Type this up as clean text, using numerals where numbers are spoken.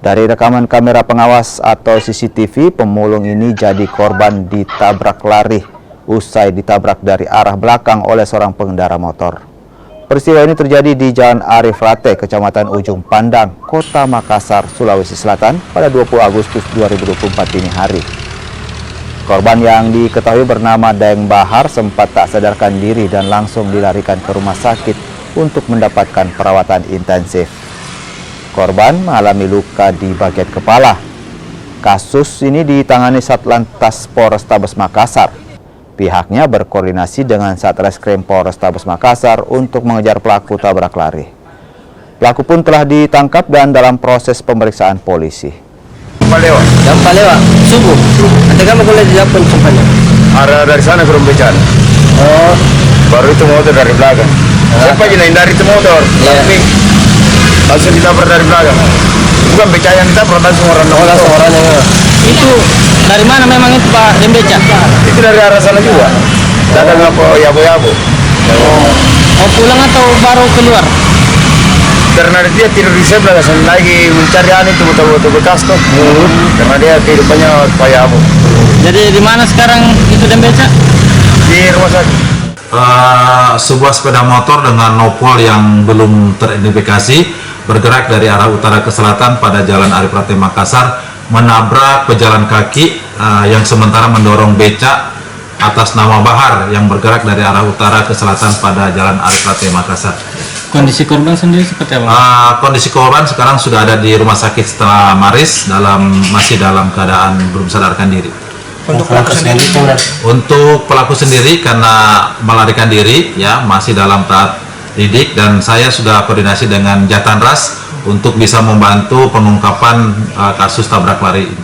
Dari rekaman kamera pengawas atau CCTV, pemulung ini jadi korban ditabrak lari usai ditabrak dari arah belakang oleh seorang pengendara motor. Peristiwa ini terjadi di Jalan Arif Rate, Kecamatan Ujung Pandang, Kota Makassar, Sulawesi Selatan pada 20 Agustus 2024 dini hari. Korban yang diketahui bernama Daeng Bahar sempat tak sadarkan diri dan langsung dilarikan ke rumah sakit untuk mendapatkan perawatan intensif. Korban mengalami luka di bagian kepala. Kasus ini ditangani Satlantas Polrestabes Makassar. Pihaknya berkoordinasi dengan Satreskrim Polrestabes Makassar untuk mengejar pelaku tabrak lari. Pelaku pun telah ditangkap dan dalam proses pemeriksaan polisi. Jam Palewa, subuh. Nanti kamu boleh di Japun semuanya. Arah dari sana ke Rumbecan. Oh, Baru itu motor dari belakang. Siapa aja yang dari itu motor? Tapi langsung ditabrak dari belakang. Bukan beca yang ditabrak, langsung orang orangnya. Itu dari mana memang itu Pak Rembeca? itu dari arah sana juga. Datang apa yabo-yabo. Mau pulang atau baru keluar? Karena dia tidur di sebelah, lagi mencari anu itu motor-motor bekas tuh. Karena dia kehidupannya kayak yabo. Jadi di mana sekarang itu Rembeca? Di rumah sakit. Sebuah sepeda motor dengan nopol yang belum teridentifikasi bergerak dari arah utara ke selatan pada Jalan Arif Rate Makassar menabrak pejalan kaki yang sementara mendorong beca atas nama Bahar yang bergerak dari arah utara ke selatan pada Jalan Arif Rate Makassar. Kondisi korban sendiri seperti apa? Kondisi korban sekarang sudah ada di rumah sakit setelah Maris masih dalam keadaan belum sadarkan diri. Untuk pelaku sendiri? Untuk pelaku sendiri karena melarikan diri ya masih dalam tahap lidik dan saya sudah koordinasi dengan Jatanras untuk bisa membantu pengungkapan kasus tabrak lari ini.